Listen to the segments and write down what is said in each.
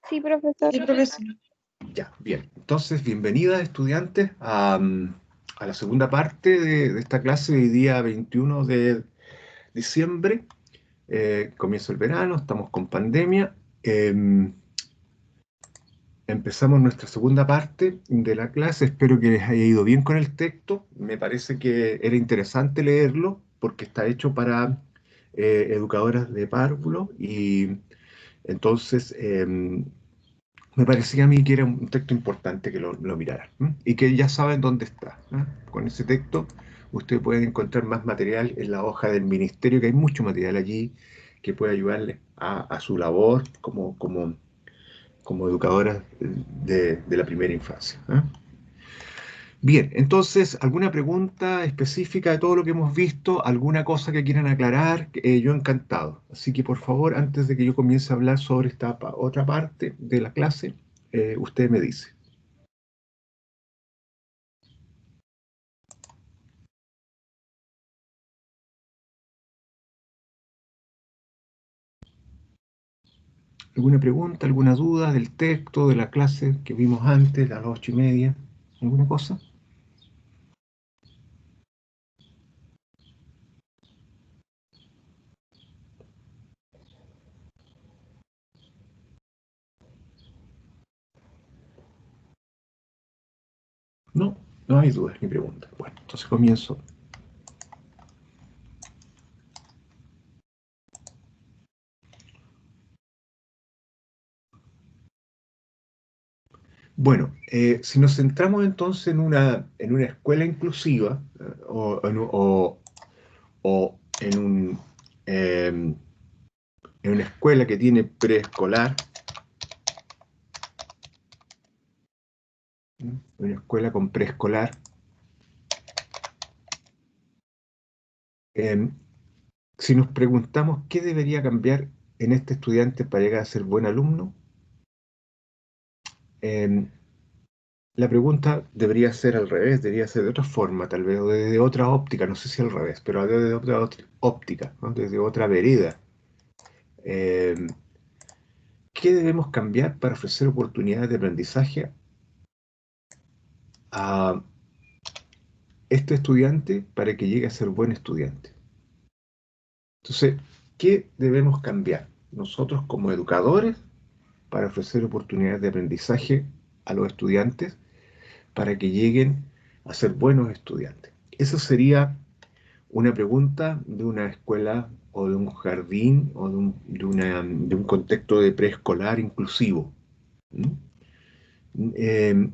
Sí, profesor. Sí, profesor. Ya, bien. Entonces, bienvenidas estudiantes a la segunda parte de esta clase de hoy día 21 de diciembre. Comienza el verano, estamos con pandemia. Empezamos nuestra segunda parte de la clase. Espero que les haya ido bien con el texto. Me parece que era interesante leerlo porque está hecho para educadoras de párvulo y entonces me parecía a mí que era un texto importante que lo miraran, ¿m? Y que ya saben dónde está, ¿no? Con ese texto ustedes pueden encontrar más material en la hoja del ministerio, que hay mucho material allí que puede ayudarles a su labor como educadoras de la primera infancia, ¿eh? Bien, entonces, ¿alguna pregunta específica de todo lo que hemos visto? ¿Alguna cosa que quieran aclarar? Yo encantado. Así que, por favor, antes de que yo comience a hablar sobre esta otra parte de la clase, usted me dice. ¿Alguna pregunta, alguna duda del texto, de la clase que vimos antes, a las 8:30? ¿Alguna cosa? No, no hay dudas ni preguntas. Bueno, entonces comienzo. Bueno, si nos centramos entonces en una escuela inclusiva o en una escuela que tiene preescolar, ¿no? Una escuela con preescolar, eh, si nos preguntamos qué debería cambiar en este estudiante para llegar a ser buen alumno, eh, la pregunta debería ser al revés, debería ser de otra forma, tal vez, o desde otra óptica, no sé si al revés, pero desde otra óptica, ¿no? Desde otra vereda. Eh, ¿Qué debemos cambiar para ofrecer oportunidades de aprendizaje a este estudiante para que llegue a ser buen estudiante? Entonces, ¿qué debemos cambiar nosotros como educadores para ofrecer oportunidades de aprendizaje a los estudiantes para que lleguen a ser buenos estudiantes? Esa sería una pregunta de una escuela o de un jardín o de un contexto de preescolar inclusivo. ¿Mm? Eh,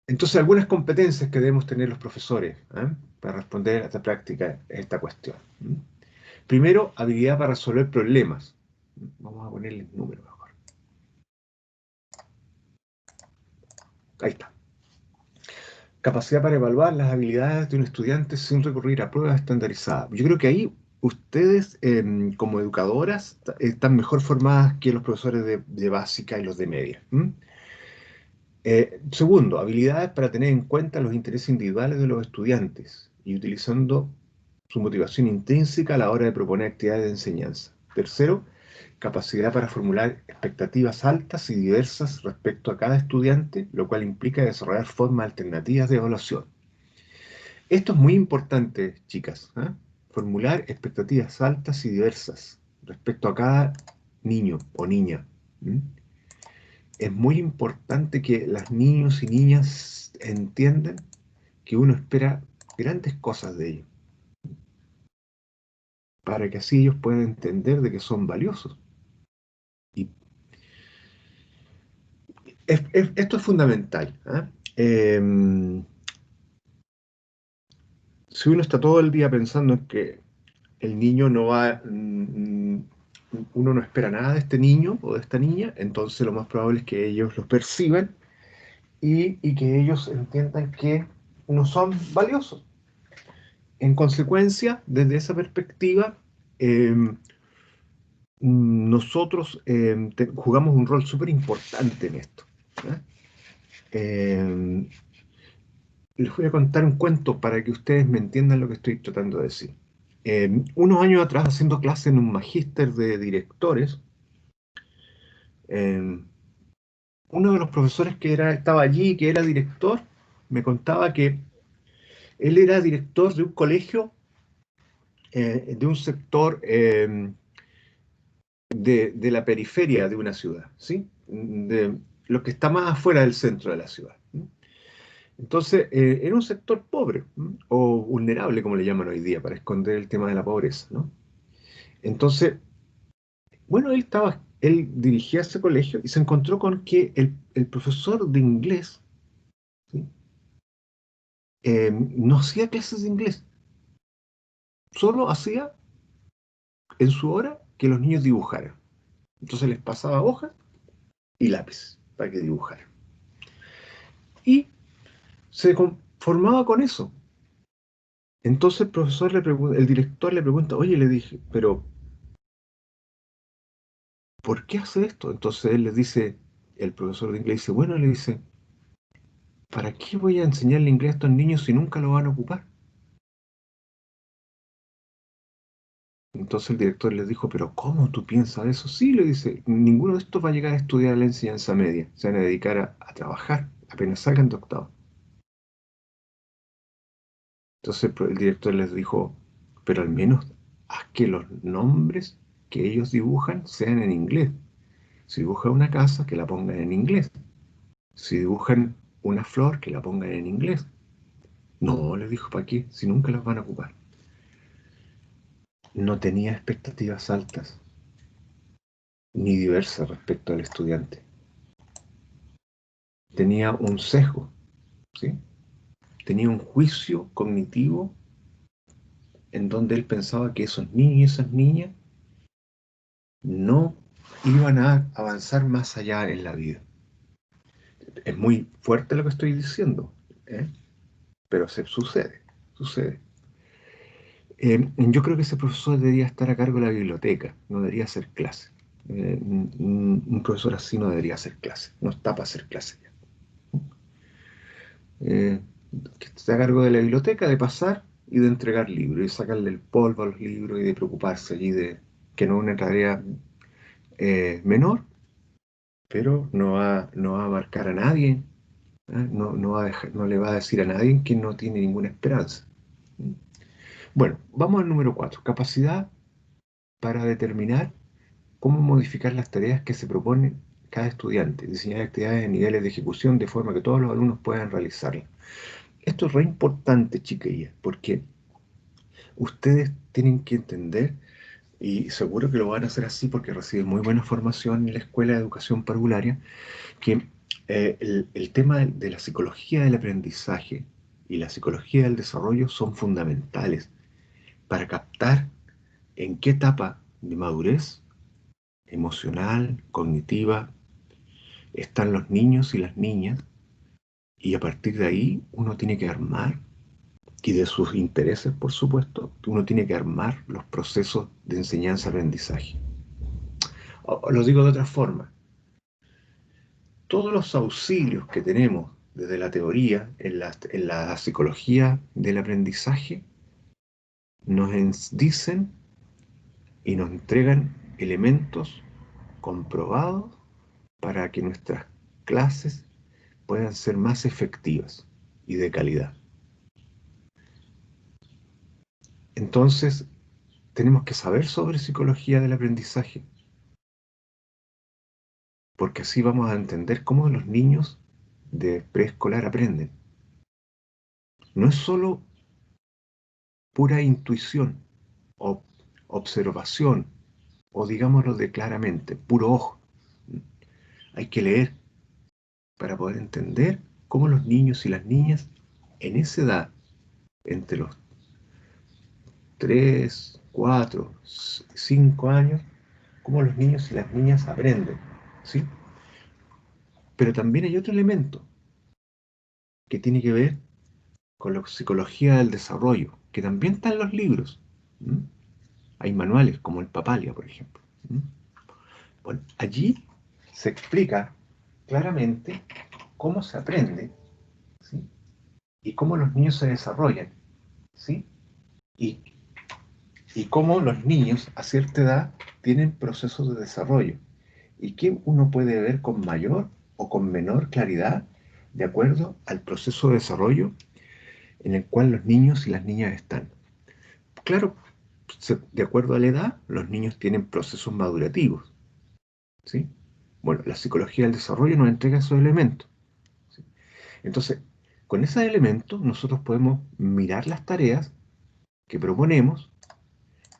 entonces, algunas competencias que debemos tener los profesores, ¿eh? Para responder a esta práctica, a esta cuestión. ¿Mm? Primero, habilidad para resolver problemas. Vamos a ponerle un número mejor. Ahí está. Capacidad para evaluar las habilidades de un estudiante sin recurrir a pruebas estandarizadas. Yo creo que ahí ustedes, como educadoras, están mejor formadas que los profesores de básica y los de media. ¿Mm? Segundo, habilidades para tener en cuenta los intereses individuales de los estudiantes y utilizando su motivación intrínseca a la hora de proponer actividades de enseñanza. Tercero, capacidad para formular expectativas altas y diversas respecto a cada estudiante, lo cual implica desarrollar formas alternativas de evaluación. Esto es muy importante, chicas, ¿eh? Formular expectativas altas y diversas respecto a cada niño o niña. ¿Mm? Es muy importante que las niños y niñas entiendan que uno espera grandes cosas de ellos, para que así ellos puedan entender de que son valiosos. Y esto es fundamental, ¿eh? Si uno está todo el día pensando en que el niño no va, uno no espera nada de este niño o de esta niña, entonces lo más probable es que ellos lo perciban y que ellos entiendan que no son valiosos. En consecuencia, desde esa perspectiva, eh, nosotros jugamos un rol súper importante en esto, ¿eh? Eh, Les voy a contar un cuento para que ustedes me entiendan lo que estoy tratando de decir. Unos años atrás, haciendo clase en un magíster de directores, uno de los profesores que estaba allí, que era director, me contaba que él era director de un colegio, de un sector de la periferia de una ciudad, ¿sí? De lo que está más afuera del centro de la ciudad. ¿Sí? Entonces, era un sector pobre, ¿sí? O vulnerable, como le llaman hoy día, para esconder el tema de la pobreza, ¿no? Entonces, bueno, él dirigía ese colegio y se encontró con que el profesor de inglés, ¿sí? No hacía clases de inglés, solo hacía en su hora que los niños dibujaran. Entonces les pasaba hojas y lápiz para que dibujaran. Y se conformaba con eso. Entonces el director le pregunta, oye, le dije, pero ¿por qué hace esto? Entonces él le dice, el profesor de inglés dice, bueno, le dice, ¿para qué voy a enseñarle inglés a estos niños si nunca lo van a ocupar? Entonces el director le dijo, pero ¿cómo tú piensas eso? Sí, le dice, ninguno de estos va a llegar a estudiar la enseñanza media, se van a dedicar a trabajar apenas salgan de octavo. Entonces el director les dijo, pero al menos haz que los nombres que ellos dibujan sean en inglés. Si dibujan una casa, que la pongan en inglés. Si dibujan una flor, que la pongan en inglés. No, les dijo, ¿para qué? Si nunca las van a ocupar. No tenía expectativas altas ni diversas respecto al estudiante. Tenía un sesgo, ¿sí? Tenía un juicio cognitivo en donde él pensaba que esos niños y esas niñas no iban a avanzar más allá en la vida. Es muy fuerte lo que estoy diciendo, ¿eh? Pero sucede. Yo creo que ese profesor debería estar a cargo de la biblioteca, no debería hacer clase. Un profesor así no debería hacer clase, no está para hacer clase ya. Eh, que esté a cargo de la biblioteca, de pasar y de entregar libros, y sacarle el polvo a los libros y de preocuparse allí de que no es una tarea menor, pero no va a marcar a nadie, ¿eh? No le va a decir a nadie que no tiene ninguna esperanza. Bueno, vamos al número 4, capacidad para determinar cómo modificar las tareas que se propone cada estudiante, diseñar actividades en niveles de ejecución de forma que todos los alumnos puedan realizarlas. Esto es re importante, chiquillas, porque ustedes tienen que entender, y seguro que lo van a hacer así porque reciben muy buena formación en la Escuela de Educación Parvularia, que el tema de la psicología del aprendizaje y la psicología del desarrollo son fundamentales para captar en qué etapa de madurez emocional, cognitiva, están los niños y las niñas, y a partir de ahí uno tiene que armar, y de sus intereses, por supuesto, uno tiene que armar los procesos de enseñanza-aprendizaje. Lo digo de otra forma, todos los auxilios que tenemos desde la teoría en la psicología del aprendizaje dicen y nos entregan elementos comprobados para que nuestras clases puedan ser más efectivas y de calidad. Entonces, tenemos que saber sobre psicología del aprendizaje, porque así vamos a entender cómo los niños de preescolar aprenden. No es solo pura intuición o observación, o digámoslo de claramente, puro ojo. Hay que leer para poder entender cómo los niños y las niñas en esa edad, entre los 3, 4, 5 años, cómo los niños y las niñas aprenden, ¿sí? Pero también hay otro elemento que tiene que ver con la psicología del desarrollo, que también está en los libros. ¿Mm? Hay manuales como el Papalia, por ejemplo. ¿Mm? Bueno, allí se explica claramente cómo se aprende, ¿sí? Y cómo los niños se desarrollan, ¿sí? Y, y cómo los niños a cierta edad tienen procesos de desarrollo. y qué uno puede ver con mayor o con menor claridad de acuerdo al proceso de desarrollo en el cual los niños y las niñas están. Claro, de acuerdo a la edad, los niños tienen procesos madurativos, ¿sí? Bueno, la psicología del desarrollo nos entrega esos elementos, ¿sí? Entonces, con esos elementos nosotros podemos mirar las tareas que proponemos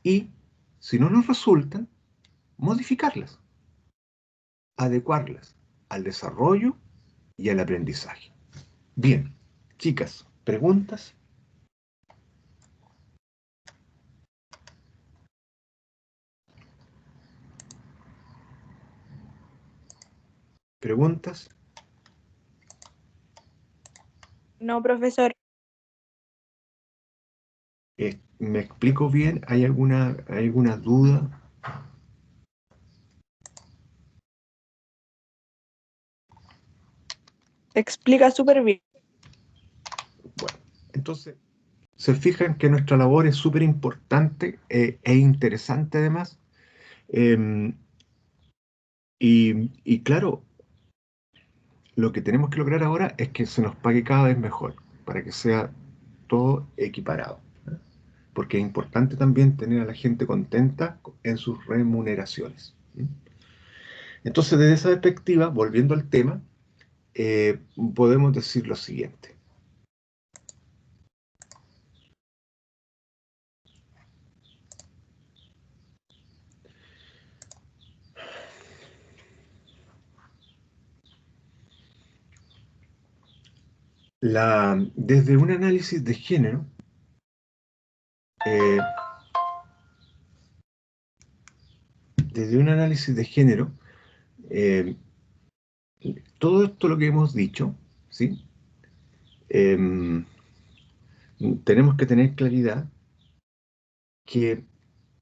y, si no nos resultan, modificarlas, adecuarlas al desarrollo y al aprendizaje. Bien, chicas, ¿preguntas? ¿Preguntas? No, profesor. ¿Me explico bien? ¿Hay alguna duda? Se explica súper bien. Bueno, entonces, se fijan que nuestra labor es súper importante e interesante además. Em, y claro, lo que tenemos que lograr ahora es que se nos pague cada vez mejor, para que sea todo equiparado, ¿eh? Porque es importante también tener a la gente contenta en sus remuneraciones. ¿Eh? Entonces, desde esa perspectiva, volviendo al tema, podemos decir lo siguiente. Desde un análisis de género, eh, desde un análisis de género, eh, todo esto lo que hemos dicho, ¿sí? Em, tenemos que tener claridad que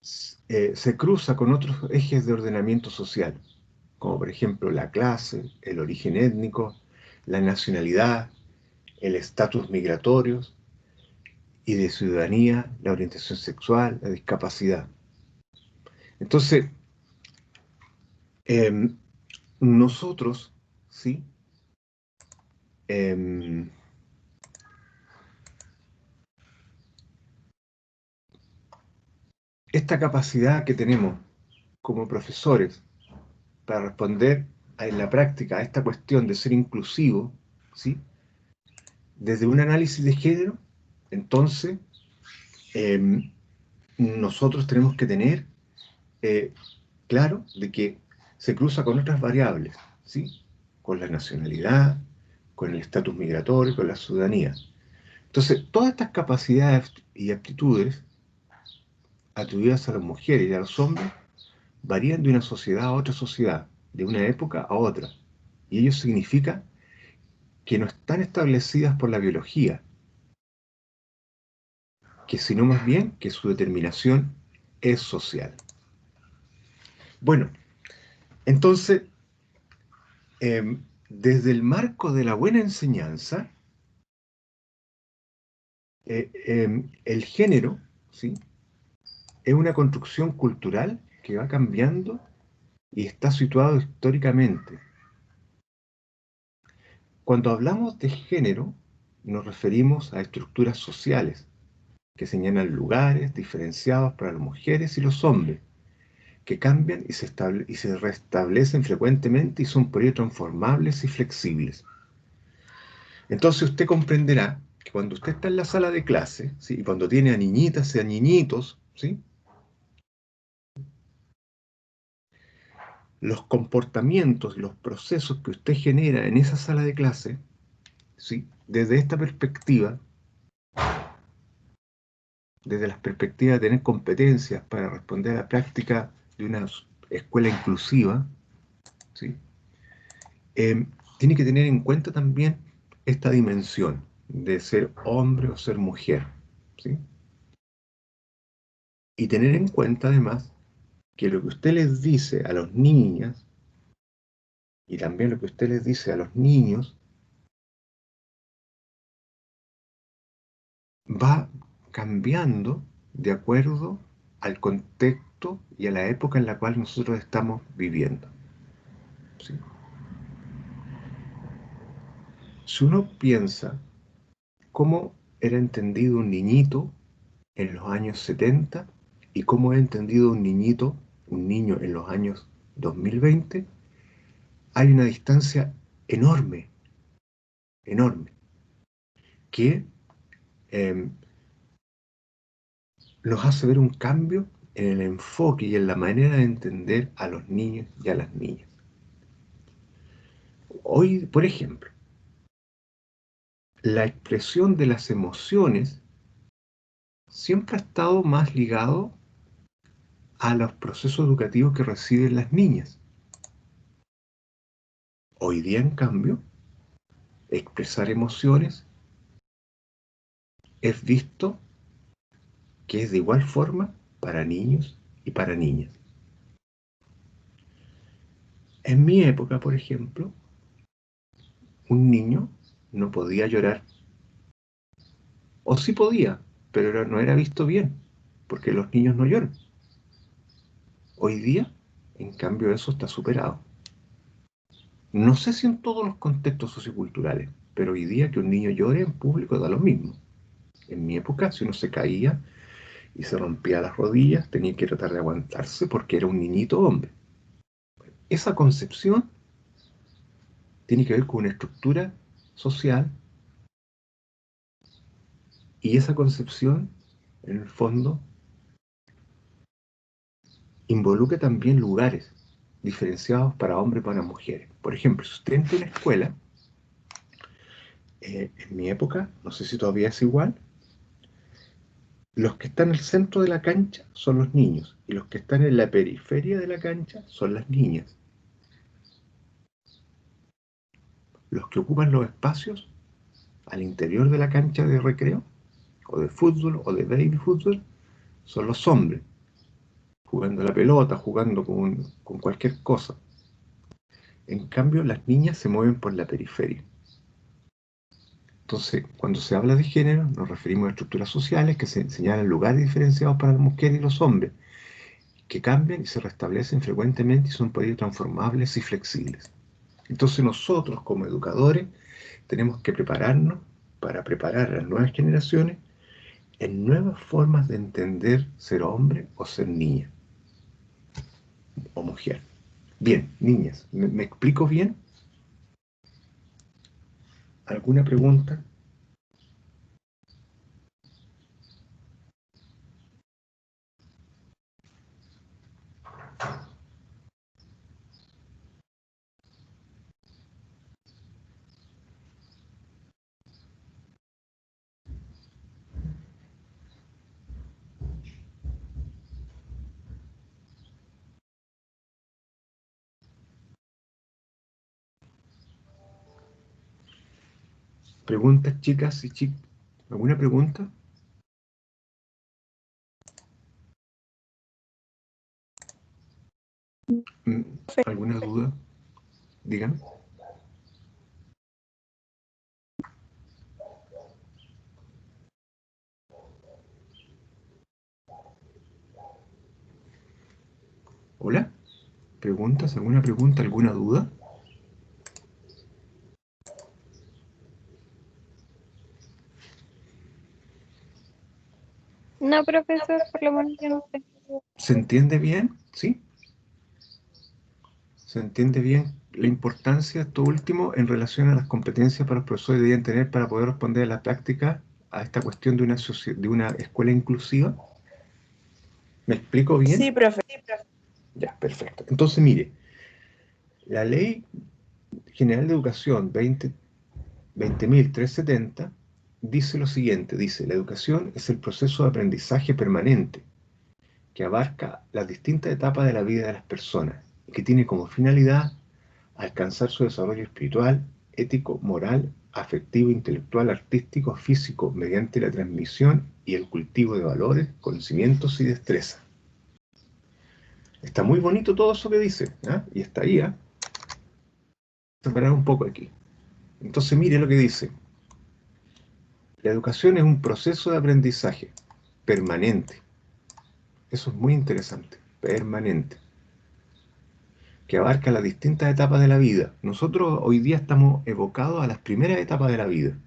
se cruza con otros ejes de ordenamiento social, como por ejemplo la clase, el origen étnico, la nacionalidad, el estatus migratorio y de ciudadanía, la orientación sexual, la discapacidad. Entonces, em, nosotros, ¿sí? Em, esta capacidad que tenemos como profesores para responder en la práctica a esta cuestión de ser inclusivo, ¿sí? Desde un análisis de género, entonces eh, nosotros tenemos que tener eh, claro de que se cruza con otras variables, ¿sí? Con la nacionalidad, con el estatus migratorio, con la ciudadanía. Entonces, todas estas capacidades y aptitudes atribuidas a las mujeres y a los hombres varían de una sociedad a otra sociedad, de una época a otra. Y ello significa que no están establecidas por la biología, que sino más bien que su determinación es social. Bueno, entonces, desde el marco de la buena enseñanza, el género, ¿sí? Es una construcción cultural que va cambiando y está situado históricamente. Cuando hablamos de género, nos referimos a estructuras sociales que señalan lugares diferenciados para las mujeres y los hombres, que cambian y se restablecen frecuentemente y son por ello transformables y flexibles. Entonces usted comprenderá que cuando usted está en la sala de clase, ¿sí? Y cuando tiene a niñitas y a niñitos, ¿sí? Los comportamientos y los procesos que usted genera en esa sala de clase, ¿sí? Desde esta perspectiva, desde las perspectivas de tener competencias para responder a la práctica de una escuela inclusiva, ¿sí? Eh, tiene que tener en cuenta también esta dimensión de ser hombre o ser mujer, ¿sí? Y tener en cuenta además que lo que usted les dice a los niñas y también lo que usted les dice a los niños va cambiando de acuerdo al contexto y a la época en la cual nosotros estamos viviendo. ¿sí? Si uno piensa cómo era entendido un niñito en los años 70 y cómo era entendido un niño en los años 2020, hay una distancia enorme, enorme, que eh, nos hace ver un cambio en el enfoque y en la manera de entender a los niños y a las niñas. Hoy, por ejemplo, la expresión de las emociones siempre ha estado más ligado a los procesos educativos que reciben las niñas. Hoy día, en cambio, expresar emociones es visto que es de igual forma para niños y para niñas. En mi época, por ejemplo, un niño no podía llorar, o sí podía, pero no era visto bien, porque los niños no lloran. Hoy día, en cambio, eso está superado. No sé si en todos los contextos socioculturales, pero hoy día que un niño llore en público da lo mismo. En mi época, si uno se caía y se rompía las rodillas, tenía que tratar de aguantarse porque era un niñito hombre. Esa concepción tiene que ver con una estructura social y esa concepción, en el fondo, involucra también lugares diferenciados para hombres y para mujeres. Por ejemplo, si usted entra a una escuela, en mi época, no sé si todavía es igual, los que están en el centro de la cancha son los niños y los que están en la periferia de la cancha son las niñas. Los que ocupan los espacios al interior de la cancha de recreo, o de fútbol, o de baby fútbol, son los hombres, jugando la pelota, jugando con cualquier cosa. En cambio, las niñas se mueven por la periferia. Entonces, cuando se habla de género, nos referimos a estructuras sociales que se señalan lugares diferenciados para las mujeres y los hombres, que cambian y se restablecen frecuentemente y son por ello transformables y flexibles. Entonces nosotros como educadores tenemos que prepararnos para preparar a las nuevas generaciones en nuevas formas de entender ser hombre o ser niña o mujer. Bien, niñas, ¿me explico bien? ¿Alguna pregunta? ¿Preguntas, chicas y chicos? ¿Alguna pregunta? Mm, ¿Alguna duda? Díganme. ¿Hola? ¿Preguntas? ¿Alguna pregunta? ¿Alguna duda? No, profesor, por lo menos yo no sé. ¿Se entiende bien? ¿Sí? ¿Se entiende bien la importancia, esto último, en relación a las competencias para los profesores deben tener para poder responder a la práctica a esta cuestión de una escuela inclusiva? ¿Me explico bien? Sí, profe. Ya, perfecto. Entonces, mire, la Ley General de Educación 20.370 dice lo siguiente, dice, la educación es el proceso de aprendizaje permanente que abarca las distintas etapas de la vida de las personas y que tiene como finalidad alcanzar su desarrollo espiritual, ético, moral, afectivo, intelectual, artístico, físico, mediante la transmisión y el cultivo de valores, conocimientos y destreza. Está muy bonito todo eso que dice, ¿eh? Y está ahí, ¿eh? Separar un poco aquí. Entonces mire lo que dice. La educación es un proceso de aprendizaje permanente. Eso es muy interesante, permanente, que abarca las distintas etapas de la vida. Nosotros hoy día estamos evocados a las primeras etapas de la vida,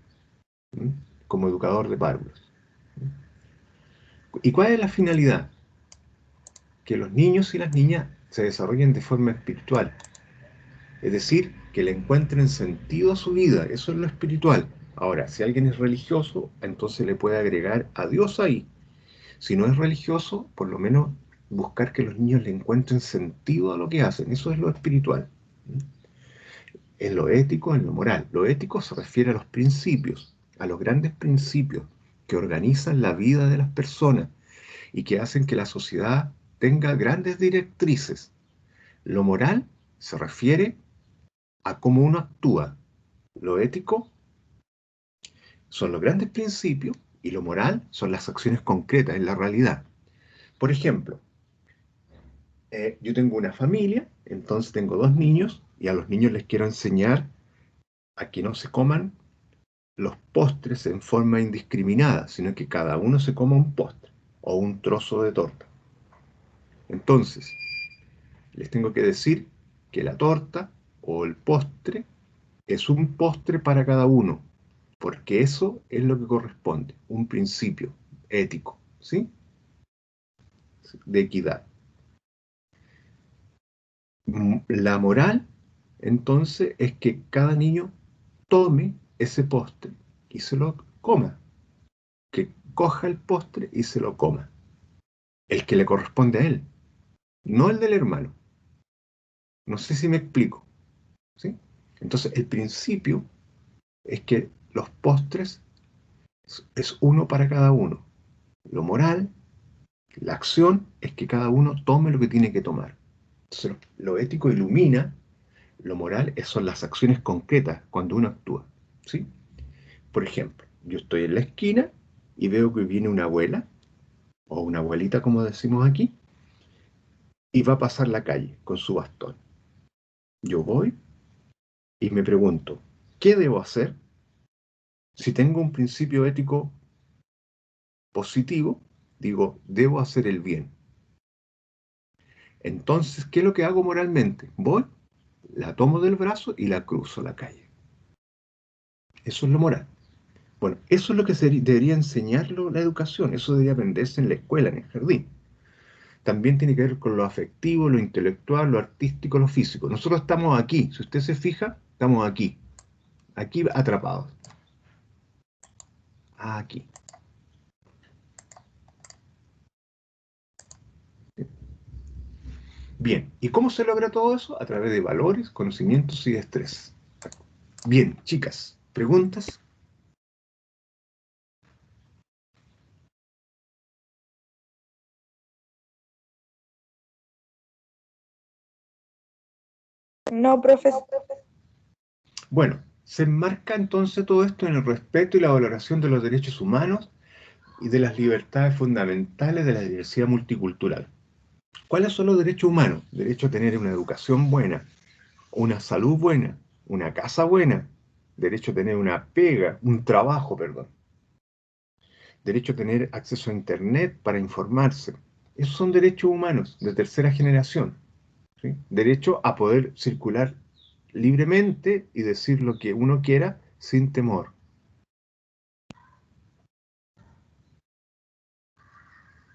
¿m? Como educador de párvulos. ¿Y cuál es la finalidad? Que los niños y las niñas se desarrollen de forma espiritual, es decir, que le encuentren sentido a su vida, eso es lo espiritual. Ahora, si alguien es religioso, entonces le puede agregar a Dios ahí. Si no es religioso, por lo menos buscar que los niños le encuentren sentido a lo que hacen, eso es lo espiritual. En lo ético, en lo moral. Lo ético se refiere a los principios, a los grandes principios que organizan la vida de las personas y que hacen que la sociedad tenga grandes directrices. Lo moral se refiere a cómo uno actúa. Lo ético son los grandes principios y lo moral son las acciones concretas en la realidad. Por ejemplo, yo tengo una familia, entonces tengo dos niños y a los niños les quiero enseñar a que no se coman los postres en forma indiscriminada, sino que cada uno se coma un postre o un trozo de torta. Entonces, les tengo que decir que la torta o el postre es un postre para cada uno, porque eso es lo que corresponde, un principio ético, ¿sí? De equidad. La moral, entonces, es que cada niño tome ese postre y se lo coma, que coja el postre y se lo coma, el que le corresponde a él, no el del hermano. No sé si me explico, ¿sí? Entonces, el principio es que los postres es uno para cada uno. Lo moral, la acción, es que cada uno tome lo que tiene que tomar. Entonces, lo ético ilumina, lo moral son las acciones concretas cuando uno actúa, ¿sí? Por ejemplo, yo estoy en la esquina y veo que viene una abuela, o una abuelita como decimos aquí, y va a pasar la calle con su bastón. Yo voy y me pregunto, ¿qué debo hacer? Si tengo un principio ético positivo, digo, debo hacer el bien. Entonces, ¿qué es lo que hago moralmente? Voy, la tomo del brazo y la cruzo la calle. Eso es lo moral. Bueno, eso es lo que debería enseñarlo la educación, eso debería aprenderse en la escuela, en el jardín. También tiene que ver con lo afectivo, lo intelectual, lo artístico, lo físico. Nosotros estamos aquí, si usted se fija, estamos aquí atrapados. Aquí. Bien, ¿y cómo se logra todo eso? A través de valores, conocimientos y destrezas. Bien, chicas, ¿preguntas? No, profesor. Bueno, se enmarca entonces todo esto en el respeto y la valoración de los derechos humanos y de las libertades fundamentales de la diversidad multicultural. ¿Cuáles son los derechos humanos? Derecho a tener una educación buena, una salud buena, una casa buena, derecho a tener una pega, un trabajo, perdón, derecho a tener acceso a Internet para informarse. Esos son derechos humanos de tercera generación, ¿sí? Derecho a poder circular libremente y decir lo que uno quiera sin temor.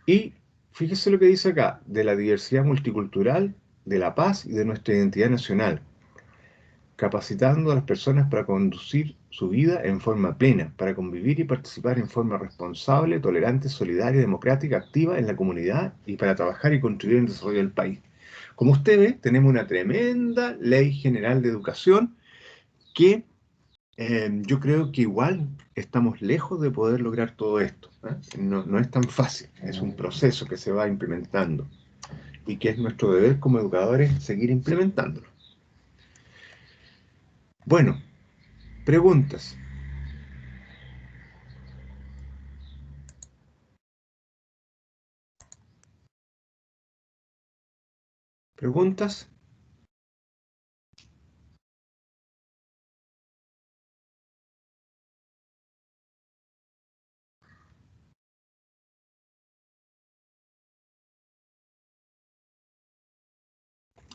Y fíjese lo que dice acá, de la diversidad multicultural, de la paz y de nuestra identidad nacional, capacitando a las personas para conducir su vida en forma plena, para convivir y participar en forma responsable, tolerante, solidaria, democrática, activa en la comunidad y para trabajar y contribuir en el desarrollo del país. Como usted ve, tenemos una tremenda ley general de educación que yo creo que igual estamos lejos de poder lograr todo esto, ¿eh? No es tan fácil, es un proceso que se va implementando y que es nuestro deber como educadores seguir implementándolo. Bueno, preguntas. ¿Preguntas?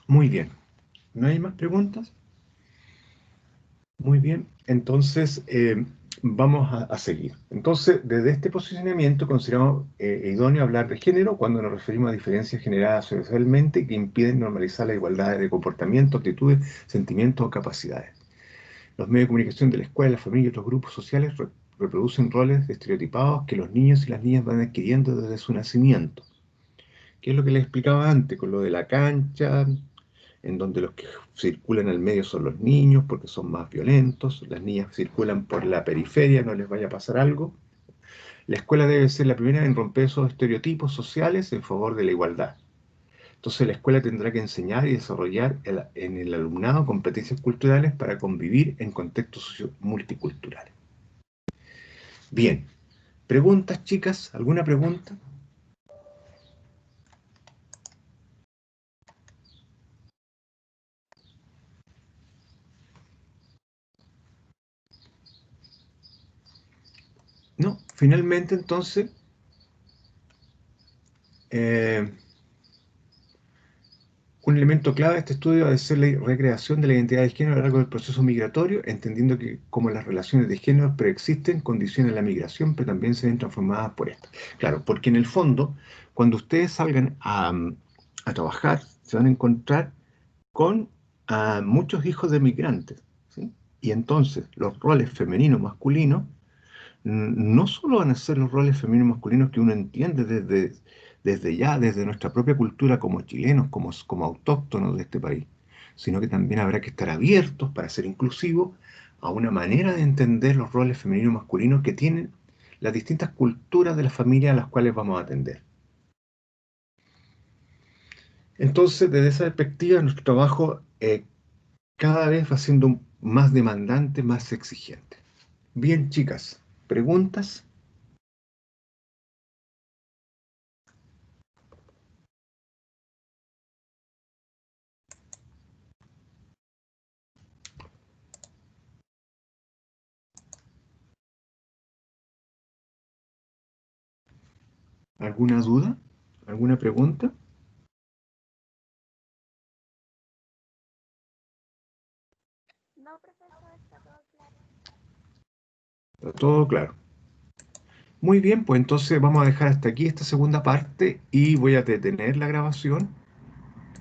Muy bien. ¿No hay más preguntas? Muy bien, entonces vamos a seguir. Entonces, desde este posicionamiento consideramos idóneo hablar de género cuando nos referimos a diferencias generadas socialmente que impiden normalizar la igualdad de comportamiento, actitudes, sentimientos o capacidades. Los medios de comunicación de la escuela, la familia y otros grupos sociales reproducen roles estereotipados que los niños y las niñas van adquiriendo desde su nacimiento. ¿Qué es lo que les explicaba antes con lo de la cancha? En donde los que circulan al medio son los niños porque son más violentos, las niñas circulan por la periferia, no les vaya a pasar algo. La escuela debe ser la primera en romper esos estereotipos sociales en favor de la igualdad. Entonces la escuela tendrá que enseñar y desarrollar en el alumnado competencias culturales para convivir en contextos multiculturales. Bien, ¿preguntas, chicas? ¿Alguna pregunta? No, finalmente entonces un elemento clave de este estudio ha de ser la recreación de la identidad de género a lo largo del proceso migratorio, entendiendo que como las relaciones de género preexisten, condicionan la migración, pero también se ven transformadas por esta. Claro, porque en el fondo, cuando ustedes salgan a trabajar, se van a encontrar con muchos hijos de migrantes, ¿sí? Y entonces los roles femenino-masculino no solo van a ser los roles femeninos y masculinos que uno entiende desde ya, desde nuestra propia cultura como chilenos, como autóctonos de este país, sino que también habrá que estar abiertos para ser inclusivos a una manera de entender los roles femeninos y masculinos que tienen las distintas culturas de las familias a las cuales vamos a atender. Entonces, desde esa perspectiva, nuestro trabajo cada vez va siendo más demandante, más exigente. Bien, chicas, ¿preguntas? ¿Alguna duda? ¿Alguna pregunta? No, profesor, está todo claro. Está todo claro. Muy bien, pues entonces vamos a dejar hasta aquí esta segunda parte y voy a detener la grabación